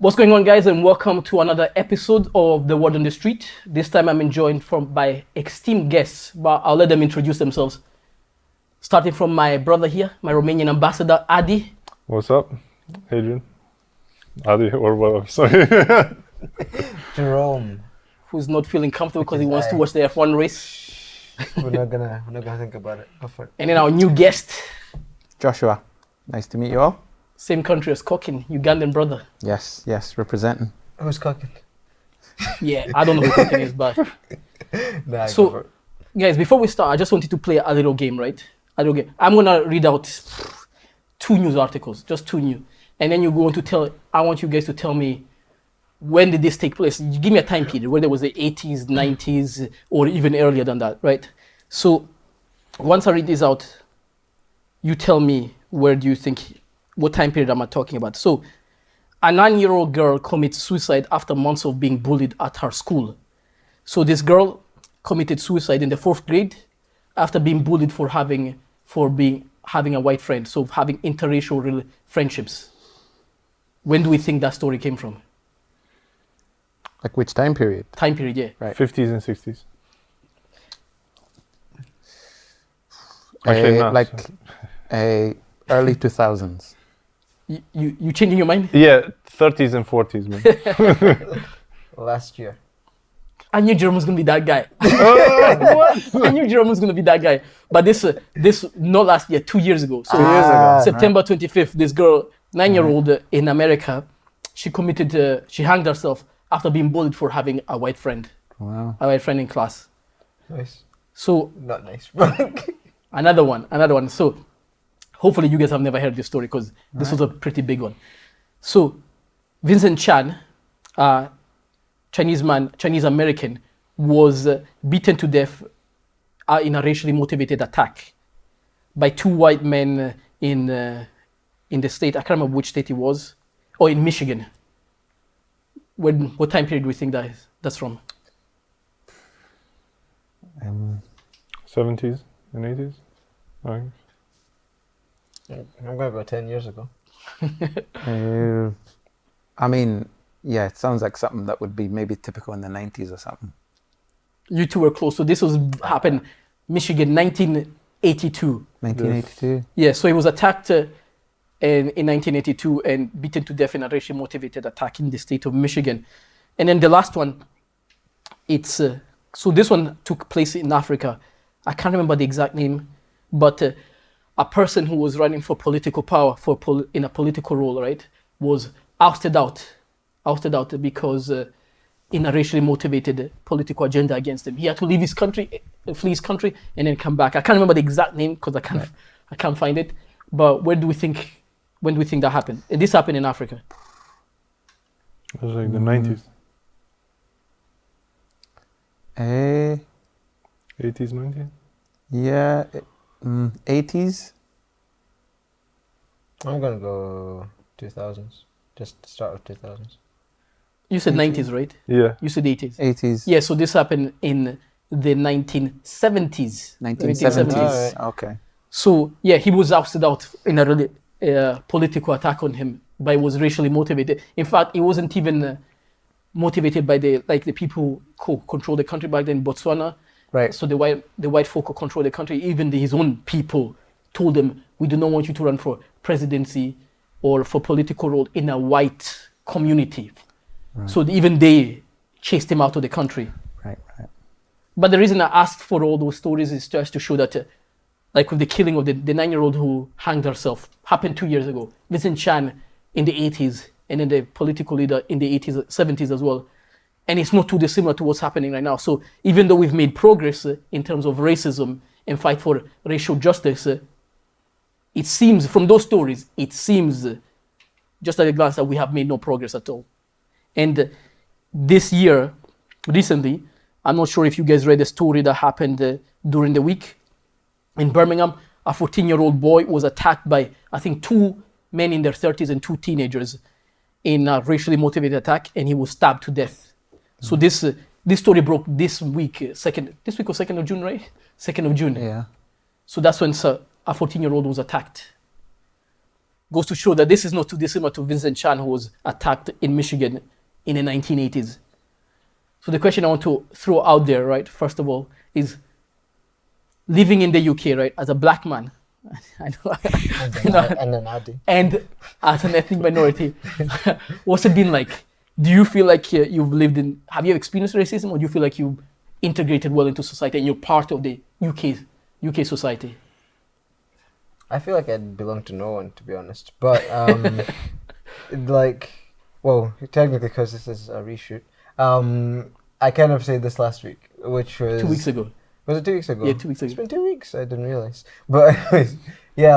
What's going on, guys, and welcome to another episode of The Word on the Street. This time I'm joined by esteemed guests, but I'll let them introduce themselves. Starting from my brother here, my Romanian ambassador, Adi. What's up, Adrian? Adi, or what? Sorry. Jerome. Who's not feeling comfortable because he wants to watch the F1 race. We're not gonna think about it. Go for it. And then our new guest, Joshua, nice to meet you all. same country as Kokin, Ugandan brother. Yes, representing. Who's cooking? Yeah, I don't know who Kokin is, but... Nah, So, guys, before we start, I just wanted to play a little game, right? A little game. I'm gonna read out 2 news articles, just 2 new. And then I want you guys to tell me, when did this take place? You give me a time period, whether it was the 80s, 90s, or even earlier than that, right? So once I read this out, you tell me what time period am I talking about. So a 9-year-old girl commits suicide after months of being bullied at her school. So this girl committed suicide in the 4th grade after being bullied for having a white friend, so having interracial friendships. When do we think that story came from? Like which time period? Time period, yeah. Right. 50s and 60s. Actually, not. Like early 2000s. You changing your mind? Yeah, 30s and 40s, man. last year. I knew Jerome was gonna be that guy. What? I knew Jerome was gonna be that guy. But this not last year, 2 years ago. So 2 years ago. September 25th, this girl, 9-year-old in America, she hanged herself after being bullied for having a white friend. Wow. A white friend in class. Nice. So Not nice. another one. So hopefully you guys have never heard this story because this was a pretty big one. So Vincent Chan, Chinese American, was beaten to death in a racially motivated attack by 2 white men in the state. I can't remember which state it was. Or in Michigan. What time period do we think that's from? 70s and 80s. Right. I'm gonna go 10 years ago. I mean, yeah, it sounds like something that would be maybe typical in the 90s or something. You two were close. So this happened Michigan, 1982. 1982. Yeah, so he was attacked in 1982 and beaten to death in a racially motivated attack in the state of Michigan. And then the last one, so this one took place in Africa. I can't remember the exact name, but a person who was running for political power in a political role, right, was ousted out because in a racially motivated political agenda against him. He had to leave his country, flee his country, and then come back. I can't remember the exact name because I can't find it. But when do we think that happened? And this happened in Africa. It was like the 90s. 80s, 90s? Yeah, 80s. I'm gonna go 2000s. Just the start of 2000s. You said 90s, right? Yeah. You said 80s. 80s. Yeah, so this happened in the 1970s. 1970s. Right. Okay. So yeah, he was ousted out in a really political attack on him, but it was racially motivated. In fact, it wasn't even motivated by the people who control the country back then in Botswana. Right. So the white folk who control the country, even his own people told him, we do not want you to run for presidency or for political role in a white community. Right. So even they chased him out of the country. Right. But the reason I asked for all those stories is just to show that, like with the killing of the 9-year-old who hanged herself, happened 2 years ago. Vincent Chan in the 80s, and then the political leader in the 80s, 70s as well. And it's not too dissimilar to what's happening right now. So even though we've made progress in terms of racism and fight for racial justice, it seems, from those stories, just at a glance that we have made no progress at all. And this year, recently, I'm not sure if you guys read the story that happened during the week. In Birmingham, a 14-year-old boy was attacked by, I think, 2 men in their 30s and 2 teenagers in a racially motivated attack, and he was stabbed to death. So this story broke this week, 2nd of June, right? 2nd of June. Yeah. So that's when a 14-year-old was attacked. goes to show that this is not too dissimilar to Vincent Chan, who was attacked in Michigan in the 1980s. So the question I want to throw out there, right, first of all, is living in the UK, right, as a black man, I know, And then Adi. and as an ethnic minority, what's it been like? Do you feel like have you experienced racism, or do you feel like you integrated well into society and you're part of the UK society? I feel like I belong to no one, to be honest. But technically, because this is a reshoot, I kind of said this last week, which was 2 weeks ago. Was it 2 weeks ago? Yeah, 2 weeks ago. It's been 2 weeks. I didn't realize. But anyways, yeah,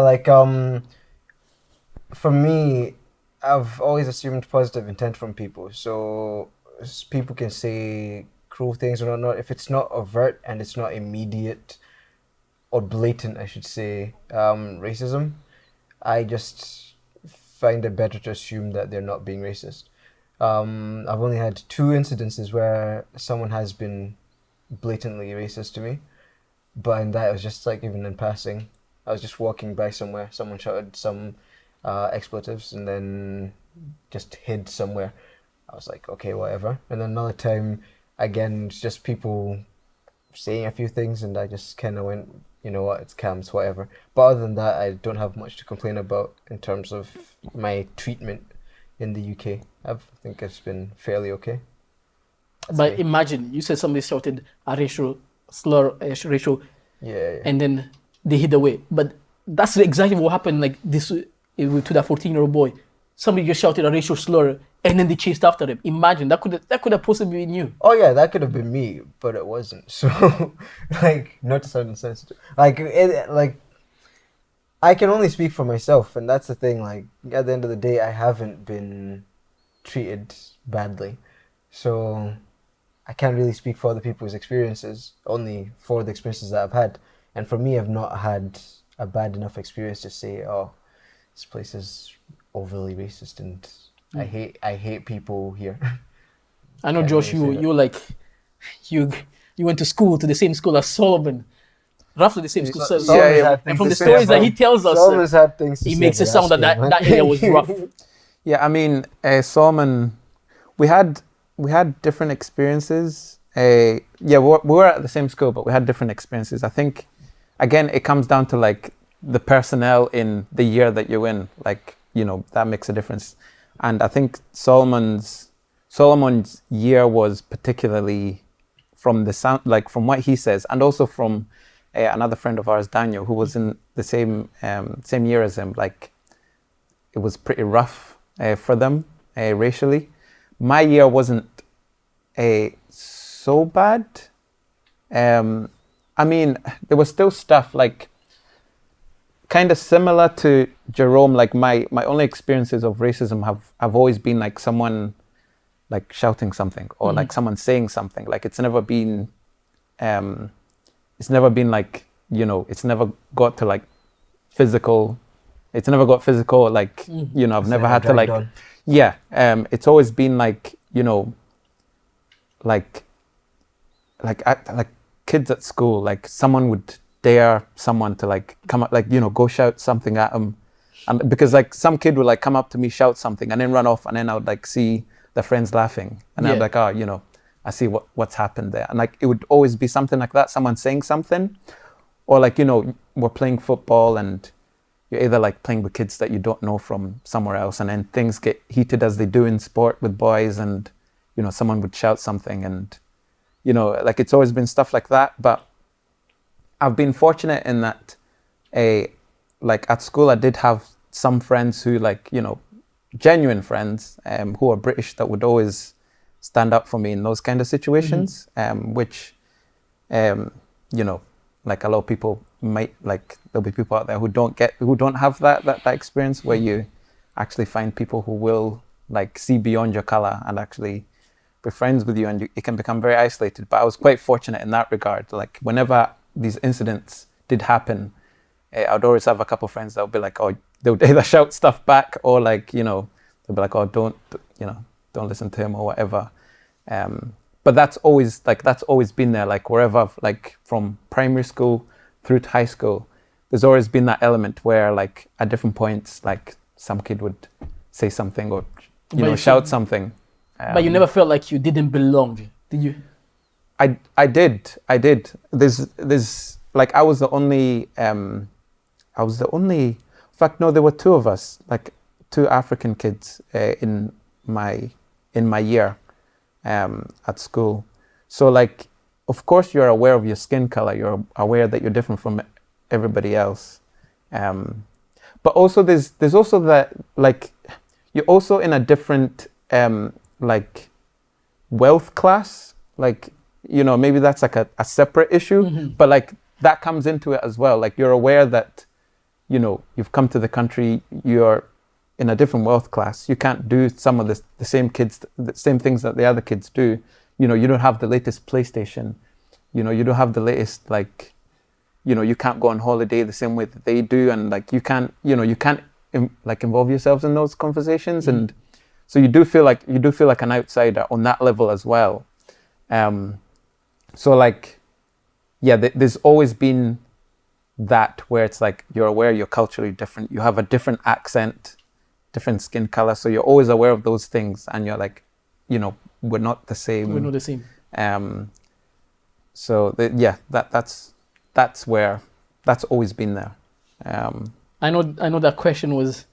for me, I've always assumed positive intent from people. So people can say cruel things or not. If it's not overt and it's not immediate or blatant, I should say, racism, I just find it better to assume that they're not being racist. I've only had 2 incidences where someone has been blatantly racist to me, but in that it was just like, even in passing, I was just walking by somewhere, someone shouted some expletives and then just hid somewhere. I was like, okay, whatever. And then another time, again, it's just people saying a few things, and I just kind of went, you know what, it's cams, whatever. But other than that, I don't have much to complain about in terms of my treatment in the UK. I think it's been fairly okay. But imagine, you said somebody shouted a racial slur, Yeah. and then they hid away. But that's exactly what happened, like this to that 14-year-old boy. Somebody just shouted a racial slur, and then they chased after him. Imagine, that could have possibly been you. Oh yeah, that could have been me, but it wasn't. So, not to sound insensitive. I can only speak for myself, and that's the thing. Like, at the end of the day, I haven't been treated badly, so I can't really speak for other people's experiences, only for the experiences that I've had. And for me, I've not had a bad enough experience to say, oh, this place is overly racist and I hate people here. I know, Can't Josh, really say you went to the same school as Solomon. Roughly the same school. Solomon's yeah. had And things from to the say stories that about- he tells us, Solomon's had things to he say makes it about sound that us, that area was rough. Yeah, I mean, Solomon, we had different experiences. We were at the same school, but we had different experiences. I think, again, it comes down to like the personnel in the year that you're in. Like, you know, that makes a difference. And I think Solomon's year was particularly from the sound, like from what he says, and also from another friend of ours, Daniel, who was in the same year as him. Like, it was pretty rough for them racially. My year wasn't so bad. I mean, there was still stuff like kind of similar to Jerome. Like my only experiences of racism have always been like someone like shouting something or like someone saying something. Like it's never been like, you know, it's never got to like physical. It's never got physical. Like, you know, I've never had to like, it's always been like, you know, like kids at school, like someone would dare someone to like come up, like, you know, go shout something at them. And because like some kid would like come up to me, shout something and then run off, and then I would like see the friends laughing and I'm like, oh, you know, I see what's happened there. And like, it would always be something like that, someone saying something, or like, you know, we're playing football and you're either like playing with kids that you don't know from somewhere else, and then things get heated as they do in sport with boys, and, you know, someone would shout something, and, you know, like it's always been stuff like that. But I've been fortunate in that, like at school, I did have some friends who, like, you know, genuine friends who are British that would always stand up for me in those kind of situations, which, you know, like a lot of people might, like, there'll be people out there who don't have that experience where you actually find people who will like see beyond your color and actually be friends with you, and it can become very isolated. But I was quite fortunate in that regard. Like whenever these incidents did happen, I'd always have a couple of friends that would be like, oh, they would either shout stuff back or like, you know, they'd be like, oh, don't listen to him or whatever. But that's always been there. Like wherever, like from primary school through to high school, there's always been that element where like at different points, like some kid would say something or But you shout feel- something. But you never felt like you didn't belong, did you? I did. There's like I was the only in fact no, there were two of us, like two African kids in my year at school. So like of course you're aware of your skin color, you're aware that you're different from everybody else. But also there's also that like you're also in a different like wealth class, like maybe that's like a separate issue, but like that comes into it as well. Like you're aware that you've come to the country, you're in a different wealth class, you can't do some of the same things that the other kids do. You don't have the latest PlayStation, you don't have the latest like you can't go on holiday the same way that they do, and like you can't like involve yourselves in those conversations. And so you do feel like an outsider on that level as well. So like yeah, there's always been that where it's like you're aware you're culturally different, you have a different accent, different skin color, so you're always aware of those things, and you're like we're not the same. We're not the same. So that's where that's always been there. I know that question was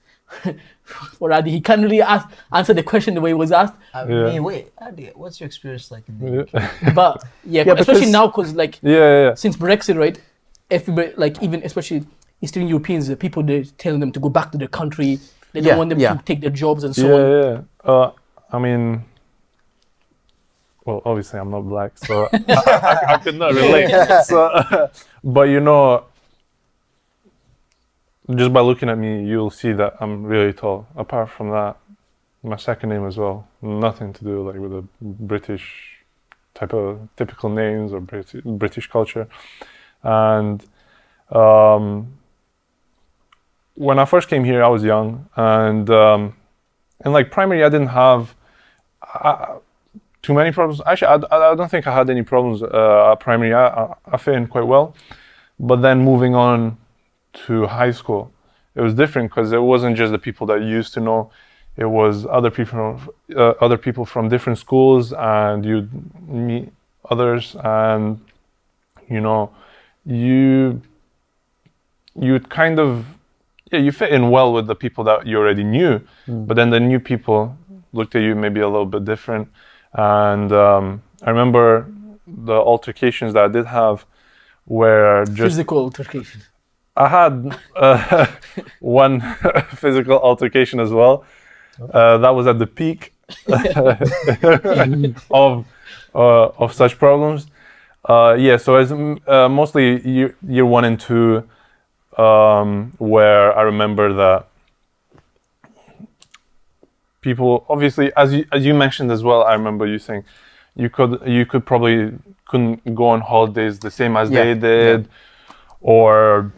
for Adi. He can't really answer the question the way it was asked. Wait, Adi, what's your experience like in the UK? But yeah, especially now because like since Brexit, right? Everybody, like even especially Eastern Europeans, the people, they're telling them to go back to their country. They don't want them to take their jobs and so on. I mean, well, obviously I'm not black, so I could not relate. So, but just by looking at me, you'll see that I'm really tall. Apart from that, my second name as well, nothing to do like with the British type of typical names or British culture. And when I first came here, I was young, and like primary, I didn't have too many problems. Actually, I don't think I had any problems at primary. I fit in quite well. But then moving on to high school, it was different because it wasn't just the people that you used to know. It was other people from different schools, and you'd meet others, and you'd kind of you fit in well with the people that you already knew, but then the new people looked at you maybe a little bit different. And I remember the altercations that I did have were just Physical altercations. I had one physical altercation as well. That was at the peak of such problems. So as mostly year 1 and 2, where I remember that people, obviously, as you mentioned as well, I remember you saying you couldn't go on holidays the same as they did, or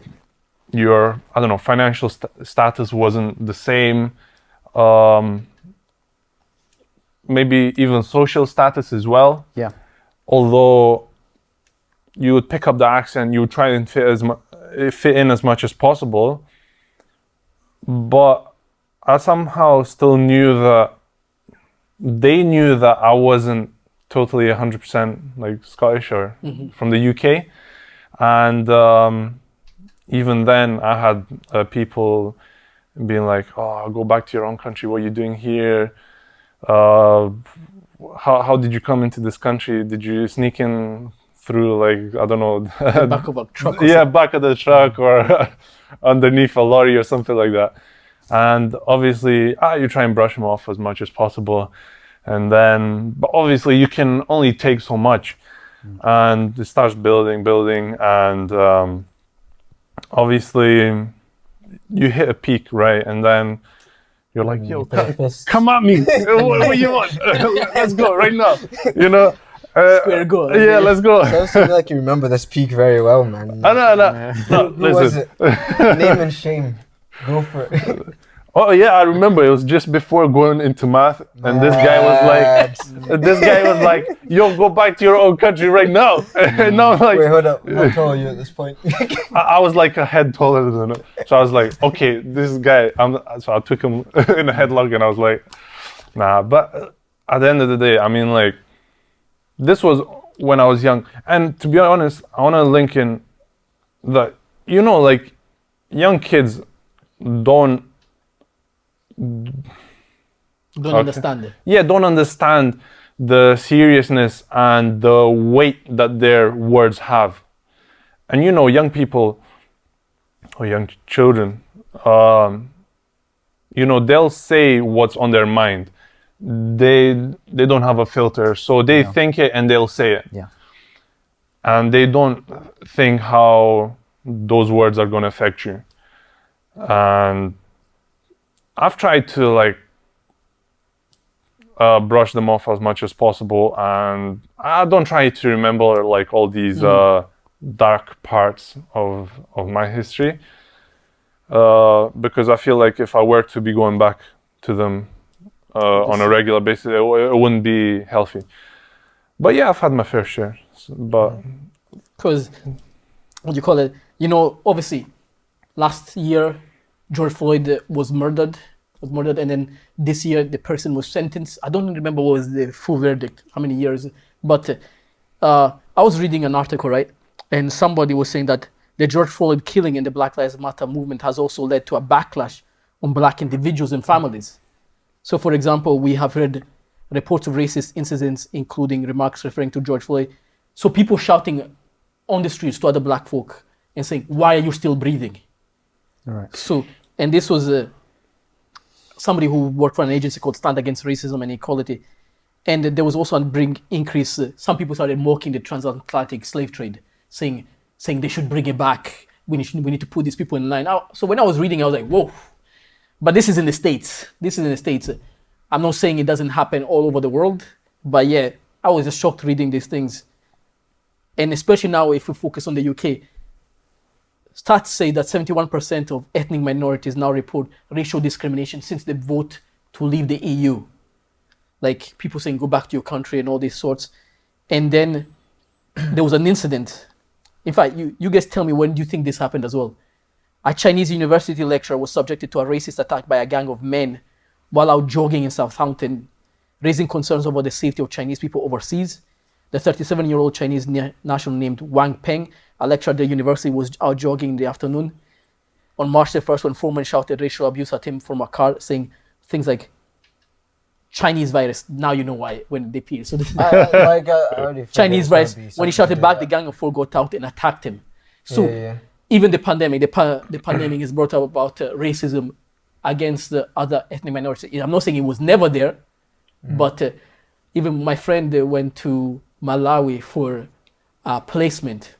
your financial status wasn't the same. Maybe even social status as well. Yeah. Although you would pick up the accent, you would try and fit in as much as possible, but I somehow still knew that they knew that I wasn't totally 100% like Scottish or from the UK, and even then I had people being like, "Oh, go back to your own country. What are you doing here? How did you come into this country? Did you sneak in through like, I don't know, The back of a truck? Back of the truck or underneath a lorry or something like that." And obviously, you try and brush them off as much as possible, and then, but obviously you can only take so much, and it starts building, and obviously you hit a peak, right? And then you're like, "Yo, come at me! what do you want? Let's go right now!" Square goal. Yeah, let's go. Sounds to me like you remember this peak very well, man. No, Who was listen. it? Name and shame. Go for it. Oh yeah, I remember. It was just before going into math, and this guy was like, "Yo, go back to your own country right now." And now I'm like, Wait, hold up. How tall are you at this point? I was like a head taller than him, so I was like, "Okay, this guy." So I took him in a headlock, and I was like, "Nah." But at the end of the day, I mean, like, this was when I was young, and to be honest, I want to link in that, you know, like, young kids don't understand it. Yeah, don't understand the seriousness and the weight that their words have. And you know, young people or young children, you know, they'll say what's on their mind. They don't have a filter, so they think it and they'll say it. Yeah. And they don't think how those words are going to affect you. And I've tried to, like, brush them off as much as possible, and I don't try to remember, like, all these dark parts of my history, because I feel like if I were to be going back to them on a regular basis, it wouldn't be healthy. But yeah, I've had my fair share. But because, what do you call it? You know, obviously, last year George Floyd was murdered, and then this year the person was sentenced. I don't remember what was the full verdict, how many years, but I was reading an article, right? And somebody was saying that the George Floyd killing and the Black Lives Matter movement has also led to a backlash on Black individuals and families. So, for example, we have heard reports of racist incidents, including remarks referring to George Floyd. So people shouting on the streets to other Black folk and saying, "Why are you still breathing?" All right. So, and this was somebody who worked for an agency called Stand Against Racism and Equality. And there was also a big increase. Some people started mocking the transatlantic slave trade, saying they should bring it back. We need to put these people in line. So when I was reading, I was like, whoa. But this is in the States. I'm not saying it doesn't happen all over the world, but yeah, I was just shocked reading these things. And especially now, if we focus on the UK, stats say that 71% of ethnic minorities now report racial discrimination since the vote to leave the EU. Like, people saying, go back to your country and all these sorts. And then there was an incident. In fact, you guys tell me, when do you think this happened as well? A Chinese university lecturer was subjected to a racist attack by a gang of men while out jogging in Southampton, raising concerns over the safety of Chinese people overseas. The 37-year-old Chinese national named Wang Peng, a lecturer at the university, was out jogging in the afternoon on March the 1st when four men shouted racial abuse at him from a car, saying things like, "Chinese virus, now you know why," when they appeared. So Chinese virus, when he shouted back, the gang of four got out and attacked him. So even the pandemic, the pandemic has brought up about racism against the other ethnic minorities. I'm not saying it was never there, but even my friend went to Malawi for a placement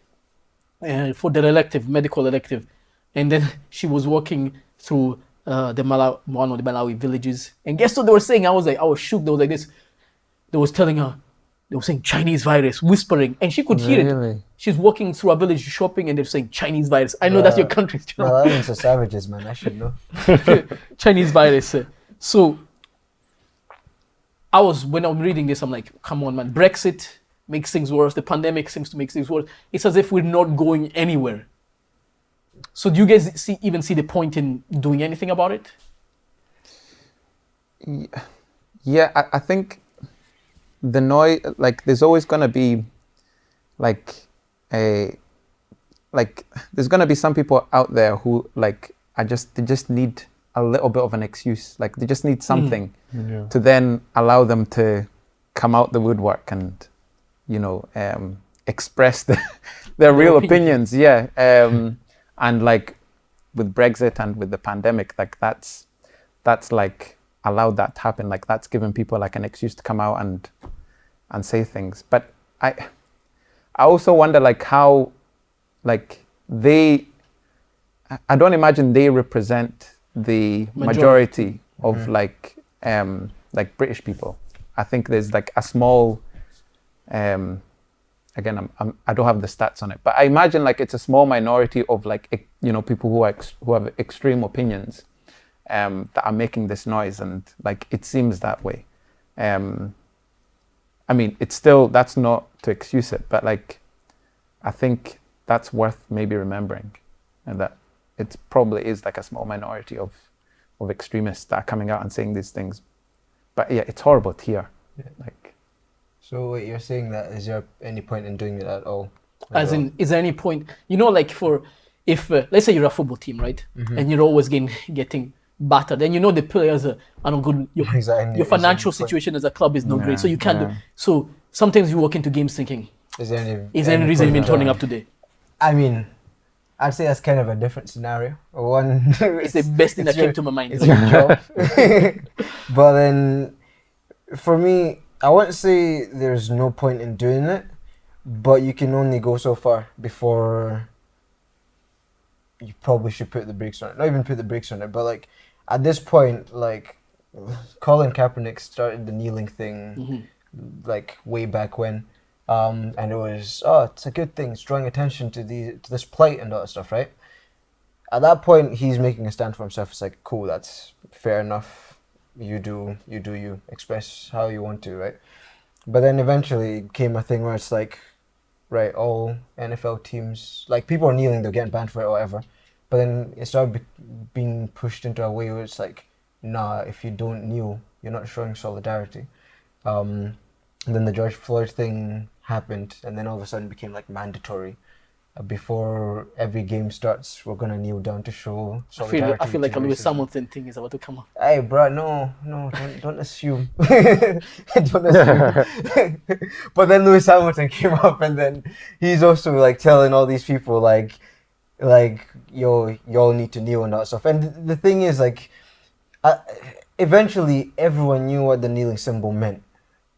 for the medical elective, and then she was walking through one of the Malawi villages, and guess what they were saying? I was shook. They was like this. They was telling her, they were saying Chinese virus, whispering, and she could hear it. She's walking through a village shopping, and they're saying Chinese virus. I know that's your country. Malawians are savages, man. I should know. Chinese virus. So when I'm reading this, I'm like, come on, man. Brexit makes things worse. The pandemic seems to make things worse. It's as if we're not going anywhere. So do you guys even see the point in doing anything about it? Yeah, I think the noise, like, there's always going to be there's going to be some people out there who, like, they just need a little bit of an excuse. Like, they just need something to then allow them to come out the woodwork and, express their real opinions. Yeah. And like with Brexit and with the pandemic, like that's like allowed that to happen. Like, that's given people like an excuse to come out and say things. But I also wonder, like, how, like, I don't imagine they represent the majority of like British people. I think there's like a small, again, I don't have the stats on it, but I imagine like it's a small minority of like, people who have extreme opinions, that are making this noise, and like it seems that way. I mean, it's still, that's not to excuse it, but like I think that's worth maybe remembering, and that it probably is like a small minority of extremists that are coming out and saying these things. But yeah, it's horrible to hear. Yeah. Like, So wait, you're saying that is there any point in doing it at all? As in, is there any point? You know, like if let's say you're a football team, right, and you're always getting battered, and you know the players are not good. Your financial situation as a club is not great, so you can't do. So sometimes you walk into games thinking, is there any reason you've been turning up today? I mean, I'd say that's kind of a different scenario. One, it's the best thing that came to my mind. It's your job. But then, for me, I wouldn't say there's no point in doing it, but you can only go so far before you probably should put the brakes on it. Not even put the brakes on it, but like at this point, like Colin Kaepernick started the kneeling thing like way back when. And it was, it's a good thing. It's drawing attention to this plight and all that stuff, right? At that point, he's making a stand for himself. It's like, cool, that's fair enough. You do you. Express how you want to, right? But then eventually it came a thing where it's like, right, all NFL teams, like people are kneeling, they're getting banned for it or whatever. But then it started being pushed into a way where it's like, nah, if you don't kneel, you're not showing solidarity. And then the George Floyd thing happened, and then all of a sudden it became like mandatory. Before every game starts, we're gonna kneel down to show solidarity. I feel like a Lewis Hamilton thing is about to come up. Hey, bro, no, don't assume. Don't assume. But then Lewis Hamilton came up, and then he's also like telling all these people like, yo, y'all need to kneel and that stuff. And the thing is, like, eventually everyone knew what the kneeling symbol meant.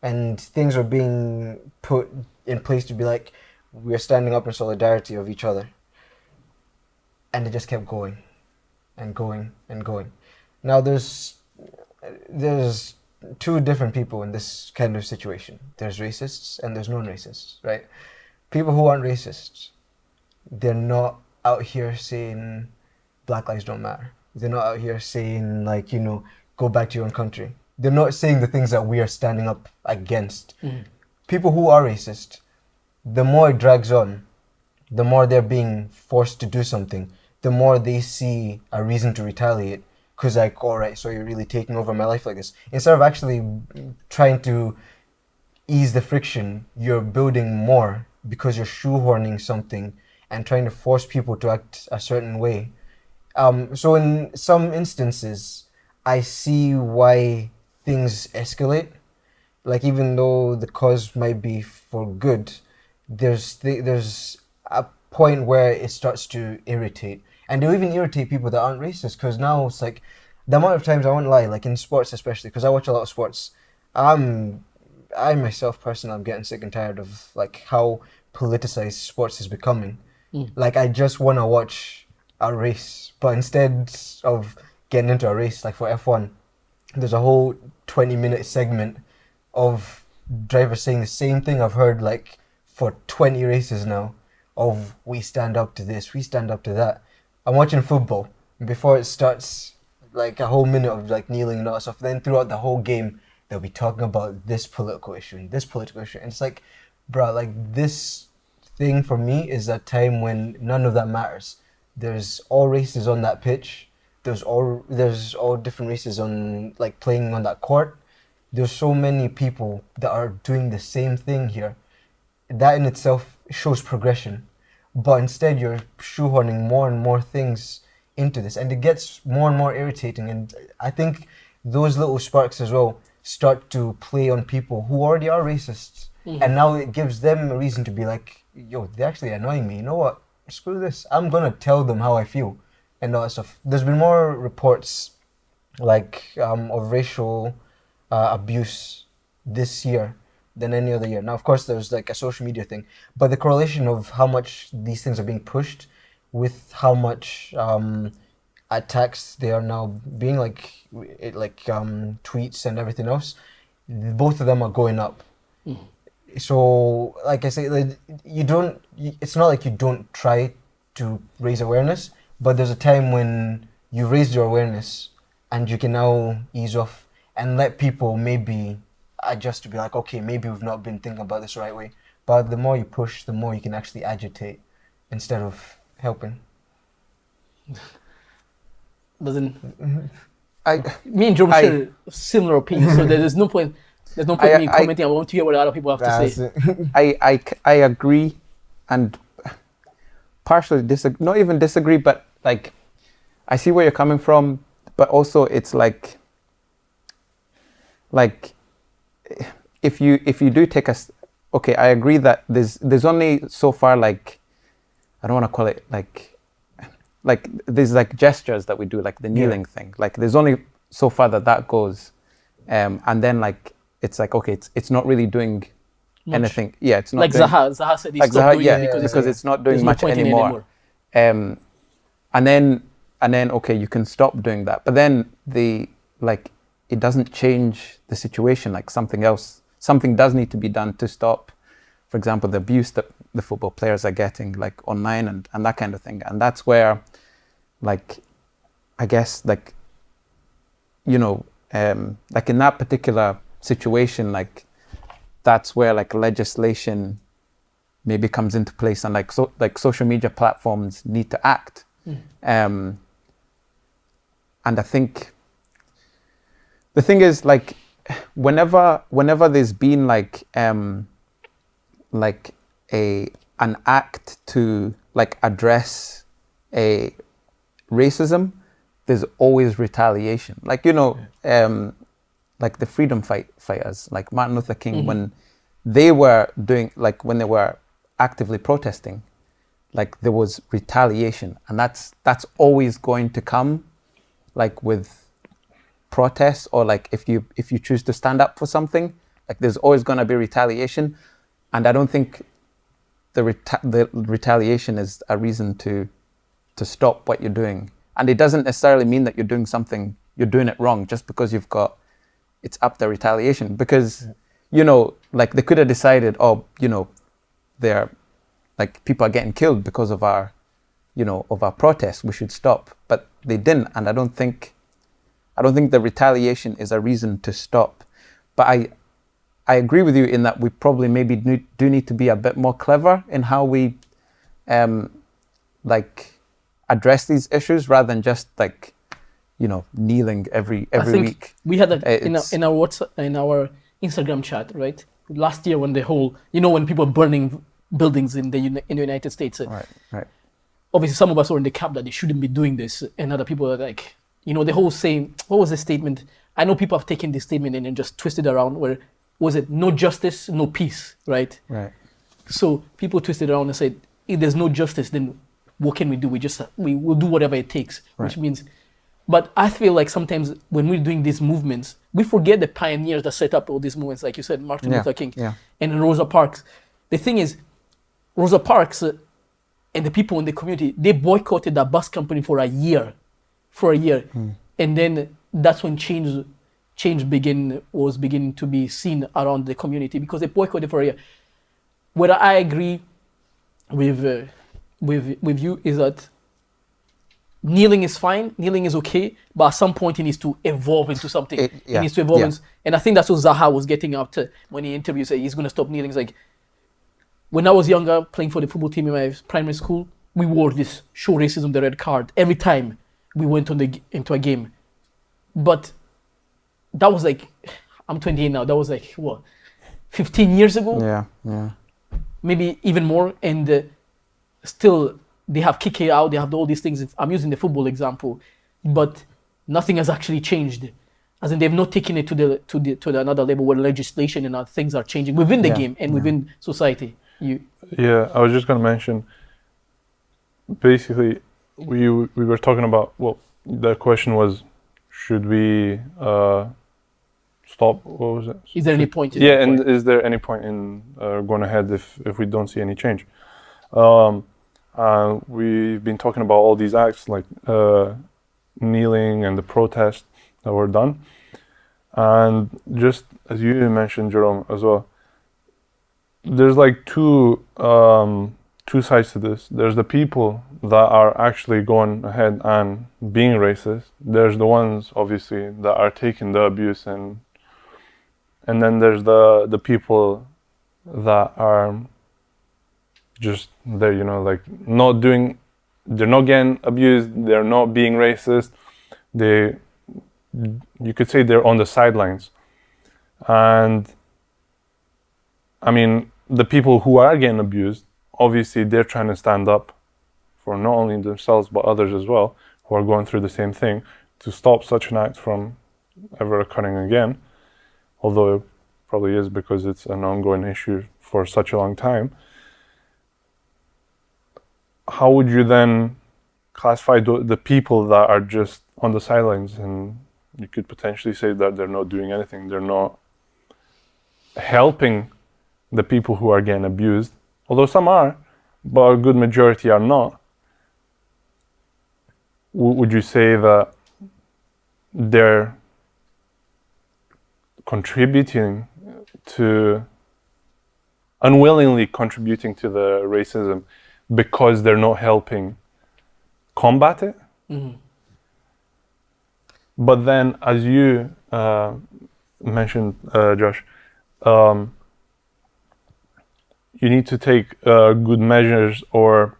And things were being put in place to be like, we're standing up in solidarity of each other. And it just kept going and going and going. Now there's two different people in this kind of situation. There's racists and there's non-racists, right? People who aren't racists, they're not out here saying Black lives don't matter. They're not out here saying like, go back to your own country. They're not saying the things that we are standing up against. People who are racist, the more it drags on, the more they're being forced to do something, the more they see a reason to retaliate. Because like, all right, so you're really taking over my life like this. Instead of actually trying to ease the friction, you're building more because you're shoehorning something and trying to force people to act a certain way. So in some instances, I see why things escalate. Like even though the cause might be for good, there's a point where it starts to irritate, and they'll even irritate people that aren't racist. Because now it's like the amount of times, I won't lie, like in sports especially, because I watch a lot of sports. I myself personally, I'm getting sick and tired of like how politicized sports is becoming. Like I just want to watch a race, but instead of getting into a race, like for F1, there's a whole 20-minute segment of drivers saying the same thing I've heard like for 20 races now, of we stand up to this, we stand up to that. I'm watching football, before it starts, like a whole minute of like kneeling and all that stuff. Then throughout the whole game, they'll be talking about this political issue and this political issue. And it's like, bro, like this thing for me is a time when none of that matters. There's all races on that pitch. There's all different races on like playing on that court. There's so many people that are doing the same thing here. That in itself shows progression. But instead you're shoehorning more and more things into this, and it gets more and more irritating. And I think those little sparks as well start to play on people who already are racists. And now it gives them a reason to be like, yo, they're actually annoying me. You know what? Screw this. I'm gonna tell them how I feel and all that stuff. There's been more reports like of racial abuse this year than any other year. Now, of course, there's like a social media thing, but the correlation of how much these things are being pushed with how much attacks they are now being tweets and everything else, both of them are going up. So, like I say, like, it's not like you don't try to raise awareness, but there's a time when you raise your awareness and you can now ease off and let people maybe adjust to be like, okay, maybe we've not been thinking about this the right way. But the more you push, the more you can actually agitate instead of helping. Me and Joe share similar opinions, so there's no point. There's no point me commenting. I want to hear what other people have to say. I agree, and partially disagree. Not even disagree, but like I see where you're coming from. But also, it's like if you do take us, okay, I agree that there's only so far, like I don't want to call it like there's like gestures that we do, like the kneeling thing. Like there's only so far that goes, and then like it's like, okay, it's not really doing anything. Yeah, it's not like doing, Zaha said he stopped doing it because it's not doing much no anymore. And then okay, you can stop doing that, but then it doesn't change the situation. Like something does need to be done to stop, for example, the abuse that the football players are getting, like online and that kind of thing. And that's where, like, I guess, like, you know, like in that particular situation, like that's where like legislation maybe comes into place, and like social media platforms need to act. And I think the thing is, like, whenever there's been like an act to like address a racism, there's always retaliation. Like, you know, like the freedom fighters, like Martin Luther King, when they were when they were actively protesting, like there was retaliation, and that's always going to come, like with protests, or like if you choose to stand up for something, like there's always going to be retaliation. And I don't think the retaliation is a reason to stop what you're doing. And it doesn't necessarily mean that you're doing it wrong just because it's up to retaliation. Because, you know, like they could have decided, oh, you know, they're like people are getting killed because of our protests, we should stop. But they didn't, and I don't think the retaliation is a reason to stop. But I agree with you in that we probably maybe do need to be a bit more clever in how we like address these issues, rather than just like, you know, kneeling every week. We had that in our Instagram chat, right? Last year when the whole, you know, when people were burning buildings in the United States. Right. Obviously, some of us were in the camp that they shouldn't be doing this, and other people are like, you know, the whole saying, what was the statement? I know people have taken this statement and then just twisted around, where was it no justice, no peace, right? Right. So people twisted around and said, if there's no justice, then what can we do? We will do whatever it takes, which means, but I feel like sometimes when we're doing these movements, we forget the pioneers that set up all these movements, like you said, Martin Luther King and Rosa Parks. The thing is, Rosa Parks and the people in the community, they boycotted that bus company for a year. And then that's when change was beginning to be seen around the community, because they boycotted for a year. Whether I agree with you is that kneeling is fine, kneeling is okay, but at some point it needs to evolve into something. It needs to evolve, and I think that's what Zaha was getting at when he interviewed, said he's going to stop kneeling. It's like, when I was younger, playing for the football team in my primary school, we wore this show racism, the red card, every time we went into a game. But that was like, I'm 28 now, that was like, what, 15 years ago? Yeah. Maybe even more, and still they have kicked it out, they have all these things. I'm using the football example, but nothing has actually changed. As in, they've not taken it to the another level where legislation and other things are changing within the game and within society. Yeah, I was just going to mention, basically, we were talking about, well, the question was, should we stop? What was it? Is there any point? Is there any point in going ahead if we don't see any change? We've been talking about all these acts, like kneeling and the protests that were done. And just as you mentioned, Jerome, as well, there's like two two sides to this. There's the people that are actually going ahead and being racist. There's the ones, obviously, that are taking the abuse, and then there's the people that are just there, you know, like not doing, they're not getting abused, they're not being racist. You could say they're on the sidelines. And I mean, the people who are getting abused, obviously they're trying to stand up for not only themselves but others as well who are going through the same thing to stop such an act from ever occurring again, although it probably is because it's an ongoing issue for such a long time. How would you then classify the people that are just on the sidelines? And you could potentially say that they're not doing anything, they're not helping the people who are getting abused, although some are, but a good majority are not. Would you say that they're contributing to, unwillingly contributing to the racism because they're not helping combat it? Mm-hmm. But then, as you mentioned, Josh, you need to take good measures, or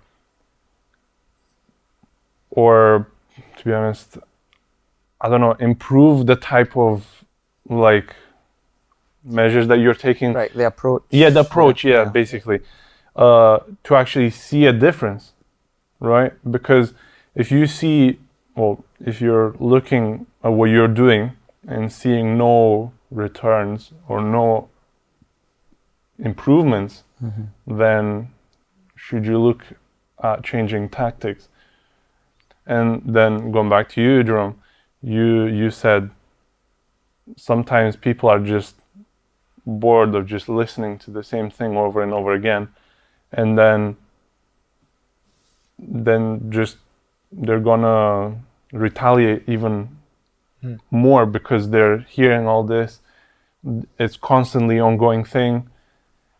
to be honest, I don't know, improve the type of like measures that you're taking. Right, the approach. Yeah, the approach, yeah. Basically, to actually see a difference, right? Because if you see, well, if you're looking at what you're doing and seeing no returns or no improvements, then should you look at changing tactics? And then going back to you, Jerome, you said sometimes people are just bored of just listening to the same thing over and over again, and then just they're gonna retaliate even more because they're hearing all this. It's constantly ongoing thing,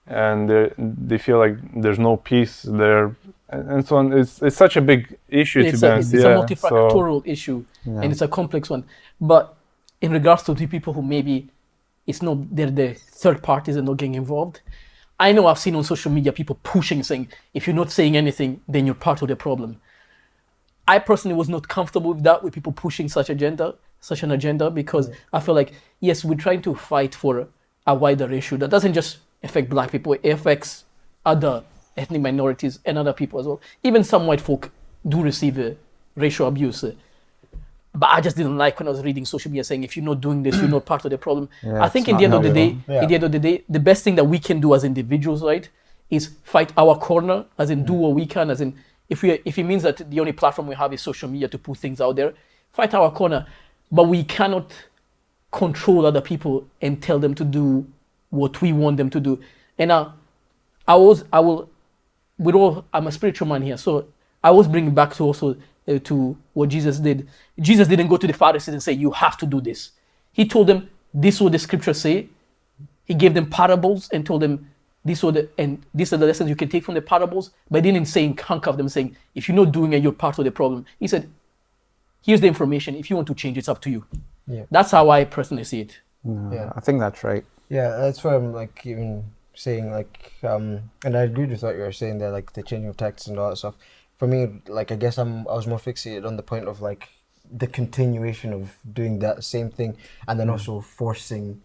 and they feel like there's no peace there, and so on. It's such a big issue, to be honest. It's a multifactorial issue, and it's a complex one. But in regards to the people who maybe they're the third parties and not getting involved, I know I've seen on social media people pushing, saying, if you're not saying anything, then you're part of the problem. I personally was not comfortable with that, with people pushing such an agenda, because I feel like, yes, we're trying to fight for a wider issue that doesn't just affect Black people, it affects other ethnic minorities and other people as well. Even some white folk do receive racial abuse. But I just didn't like when I was reading social media saying, if you're not doing this, you're not part of the problem. I think at the end of the day, the best thing that we can do as individuals, right, is fight our corner, as in do what we can, as in if it means that the only platform we have is social media to put things out there, fight our corner. But we cannot control other people and tell them to do what we want them to do. And I'm a spiritual man here, so I was bringing back to also to what Jesus did. Jesus didn't go to the Pharisees and say, you have to do this. He told them, this is what the scriptures say. He gave them parables and told them, these are the lessons you can take from the parables, but he didn't say handcuff them saying, if you're not doing it, you're part of the problem. He said, here's the information. If you want to change, it's up to you. Yeah. That's how I personally see it. Yeah, I think that's right. Yeah, that's what I'm like even saying, like, and I agreed with what you were saying there, like the changing of tactics and all that stuff. For me, like, I guess I was more fixated on the point of like the continuation of doing that same thing, and then also forcing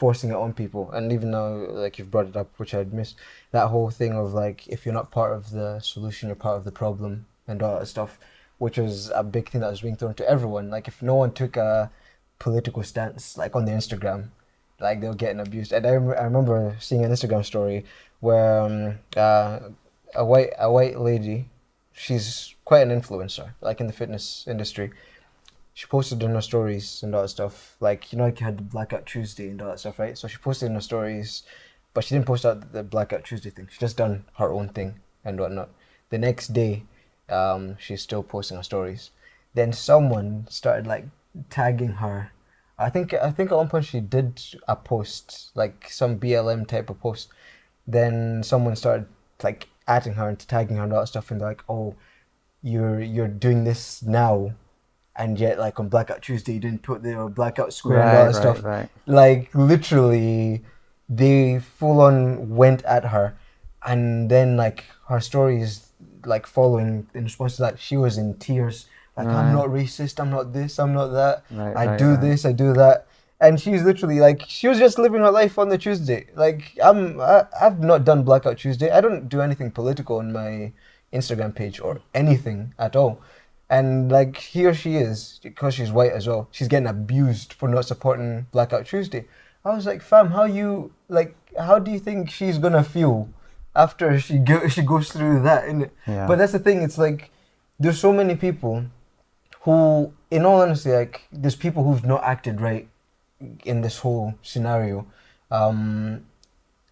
it on people. And even now, like you've brought it up, which I'd missed, that whole thing of like, if you're not part of the solution, you're part of the problem and all that stuff, which was a big thing that was being thrown to everyone. Like, if no one took a political stance, like on their Instagram, like they were getting abused. And I remember seeing an Instagram story where a white lady, she's quite an influencer, like in the fitness industry. She posted in her stories and all that stuff, like, you know, like you had the Blackout Tuesday and all that stuff, right? So she posted in her stories, but she didn't post out the Blackout Tuesday thing. She just done her own thing and whatnot. The next day, she's still posting her stories. Then someone started like tagging her. I think at one point she did a post, like some BLM type of post. Then someone started like atting her and tagging her and all that stuff, and they're like, oh, you're doing this now, and yet like on Blackout Tuesday you didn't put the Blackout Square and all that stuff. Right. Like literally, they full on went at her, and then like her stories like following in response to that, she was in tears. Like, I'm not racist, I'm not this, I'm not that. I do this, I do that. And she's literally like, she was just living her life on the Tuesday. Like, I've not done Blackout Tuesday. I don't do anything political on my Instagram page or anything at all. And like, here she is, because she's white as well. She's getting abused for not supporting Blackout Tuesday. I was like, fam, how do you think she's gonna feel after she goes through that? Yeah. But that's the thing, it's like, there's so many people who, in all honesty, like, there's people who've not acted right in this whole scenario.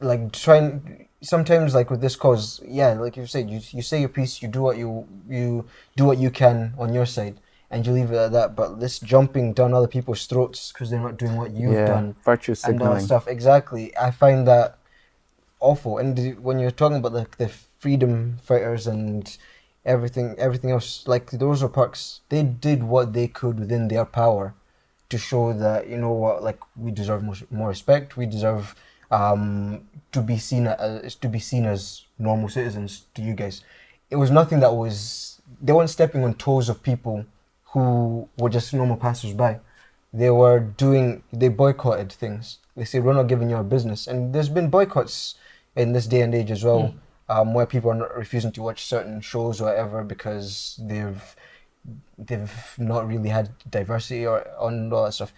Like, sometimes, like, with this cause, yeah, like you said, you say your piece, you do what you can on your side, and you leave it at that. But this jumping down other people's throats because they're not doing what you've done, virtue and all that signaling. stuff, exactly, I find that awful. And when you're talking about the freedom fighters and everything else, like the Rosa Parks, they did what they could within their power to show that, you know what, like, we deserve more respect. We deserve to be seen as normal citizens to you guys. It was nothing that was, they weren't stepping on toes of people who were just normal passers-by. They boycotted things. They said, we're not giving you our business. And there's been boycotts in this day and age as well, where people are not refusing to watch certain shows or whatever because they've not really had diversity or on all that stuff.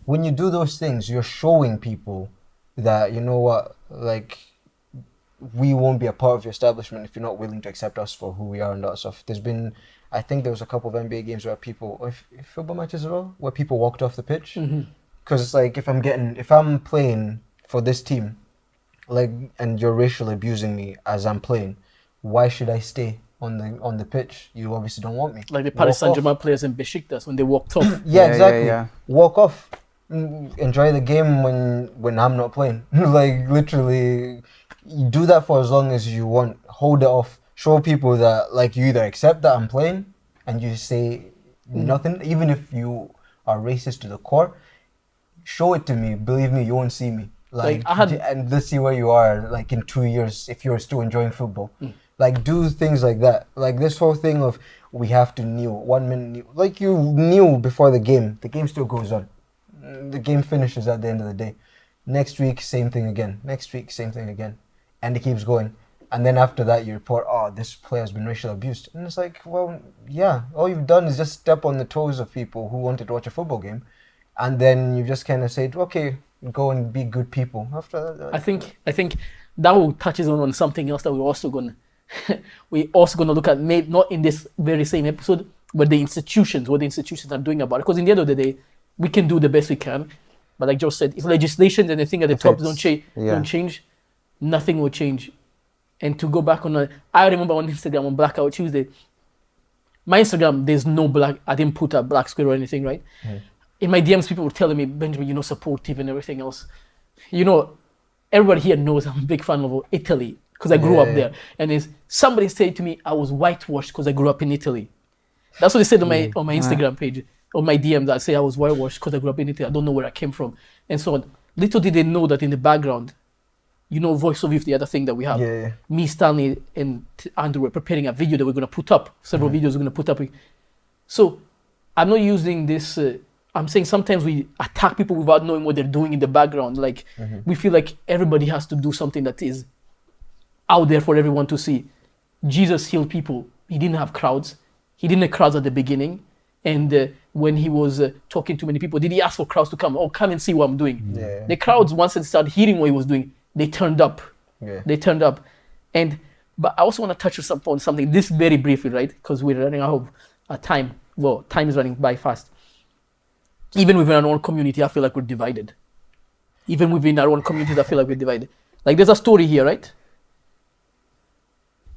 When you do those things, you're showing people that, you know what, like, we won't be a part of your establishment if you're not willing to accept us for who we are and all that stuff. I think there was a couple of NBA games where football matches as well, where people walked off the pitch. Because it's like, if I'm playing for this team, like, and you're racially abusing me as I'm playing, why should I stay on the pitch? You obviously don't want me. Like the Paris Saint-Germain players in Besiktas when they walked off. Yeah, exactly. Yeah. Walk off. Enjoy the game when I'm not playing. Like, literally, you do that for as long as you want. Hold it off. Show people that, like, you either accept that I'm playing and you say nothing, even if you are racist to the core. Show it to me. Believe me, you won't see me. And let's see where you are, like, in 2 years if you're still enjoying football. Like, do things like that. Like, this whole thing of we have to kneel, 1 minute kneel. Like, you kneel before the game still goes on. The game finishes at the end of the day. Next week, same thing again. Next week, same thing again. And it keeps going. And then after that, you report, oh, this player has been racially abused. And it's like, well, yeah, all you've done is just step on the toes of people who wanted to watch a football game. And then you just kind of said, okay, go and be good people. After that, I think that will touches on something else that we're also gonna look at, maybe not in this very same episode, but what the institutions are doing about it. Because in the end of the day, we can do the best we can, but like Joe said, if legislation and the thing at the top don't change, nothing will change. And to go back I remember on Instagram on Blackout Tuesday, my Instagram, there's no I didn't put a black square or anything, right? In my DMs, people were telling me, Benjamin, you're not supportive and everything else. You know, everybody here knows I'm a big fan of Italy because I grew up there. And somebody said to me, I was whitewashed because I grew up in Italy. That's what they said on my Instagram page, on my DMs. I say I was whitewashed because I grew up in Italy. I don't know where I came from. And so on. Little did they know that in the background, you know, Voice of Youth, the other thing that we have, me, Stanley, and Andrew were preparing a video that we're going to put up, several videos we're going to put up. So I'm not using this, I'm saying sometimes we attack people without knowing what they're doing in the background. Like, we feel like everybody has to do something that is out there for everyone to see. Jesus healed people. He didn't have crowds. He didn't have crowds at the beginning. And when he was talking to many people, did he ask for crowds to come? Oh, come and see what I'm doing. The crowds, once they started hearing what he was doing, they turned up. They turned up. But I also want to touch upon something, this very briefly, right? Because we're running out of time. Well, time is running by fast. Even within our own community, I feel like we're divided. Even within our own communities, I feel like we're divided. Like, there's a story here, right?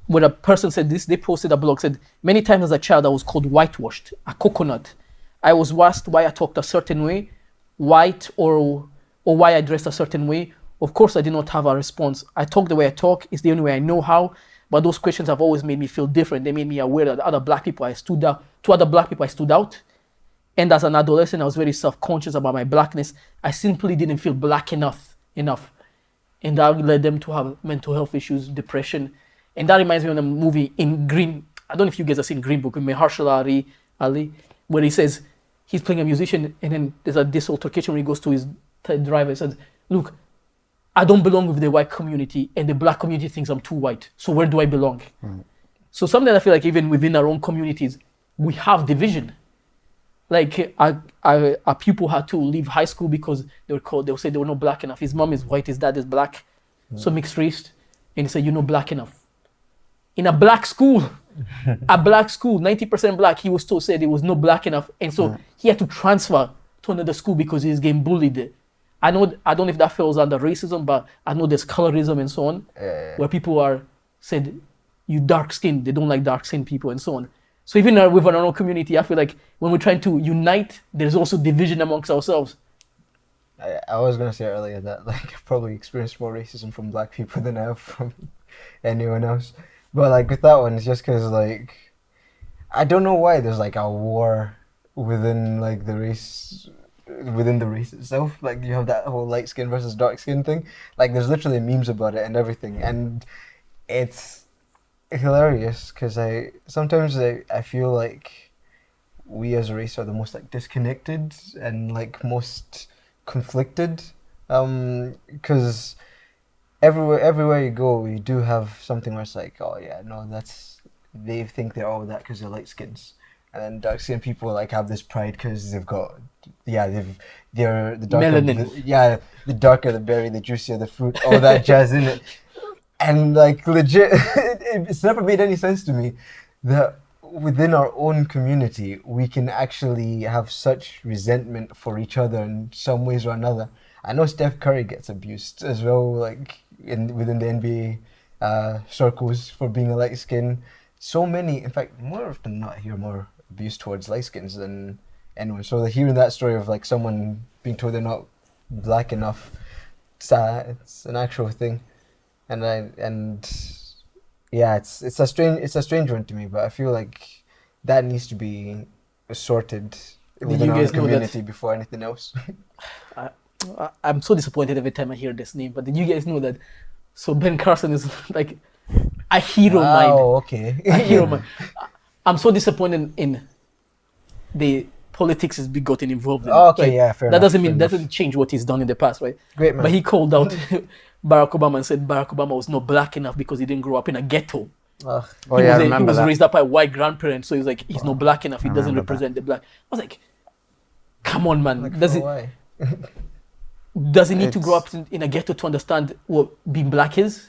Where a person said this, they posted a blog, said, many times as a child, I was called whitewashed, a coconut. I was asked why I talked a certain way, white, or why I dressed a certain way. Of course, I did not have a response. I talk the way I talk. It's the only way I know how. but those questions have always made me feel different. They made me aware that other black people I stood out. To other black people I stood out. And as an adolescent, I was very self-conscious about my blackness. I simply didn't feel black enough. And that led them to have mental health issues, depression. And that reminds me of the movie in Green. I don't know if you guys have seen Green Book with Mahershala Ali, where he says he's playing a musician, and then there's this altercation where he goes to his driver and says, look, I don't belong with the white community, and the black community thinks I'm too white. So where do I belong? So something I feel like even within our own communities, we have division. Like a pupil had to leave high school because they'll say they were not black enough. His mom is white, his dad is black, so mixed race. And he said, you're not black enough. In a black school, 90% black, he was still said he was not black enough. And so he had to transfer to another school because he's getting bullied. I don't know if that falls under racism, but I know there's colorism and so on, where people are said, you dark skinned, they don't like dark skinned people and so on. So even within our own community, I feel like when we're trying to unite, there's also division amongst ourselves. I was going to say earlier that like I've probably experienced more racism from black people than I have from anyone else. But like with that one, it's just because like, I don't know why there's like a war within like the race itself. Like you have that whole light skin versus dark skin thing. Like there's literally memes about it and everything. And it's hilarious because I feel like we as a race are the most like disconnected and like most conflicted, because everywhere you go you do have something where it's like, oh yeah, no, they think they're all that because they're light skins, and then dark skinned people like have this pride because they're the darker melanin. The darker the berry, the juicier the fruit, all that jazz in it. And like legit, it's never made any sense to me that within our own community, we can actually have such resentment for each other in some ways or another. I know Steph Curry gets abused as well, like within the NBA circles for being a light skin. So many, in fact, more often than not, I hear more abuse towards light skins than anyone. So hearing that story of like someone being told they're not black enough, it's an actual thing. It's a strange one to me, but I feel like that needs to be sorted within our community before anything else. I'm so disappointed every time I hear this name, but did you guys know that? So Ben Carson is like a hero of mine. Oh, okay. A hero of mine. I'm so disappointed in the politics has been gotten involved in. Oh, okay, right? Yeah, fair that enough. doesn't change what he's done in the past, right? Great man. But he called out Barack Obama and said Barack Obama was not black enough because he didn't grow up in a ghetto. He was raised up by white grandparents, so he's like, he's not black enough. He doesn't represent the black. I was like, come on, man. Like, does he need to grow up in a ghetto to understand what being black is?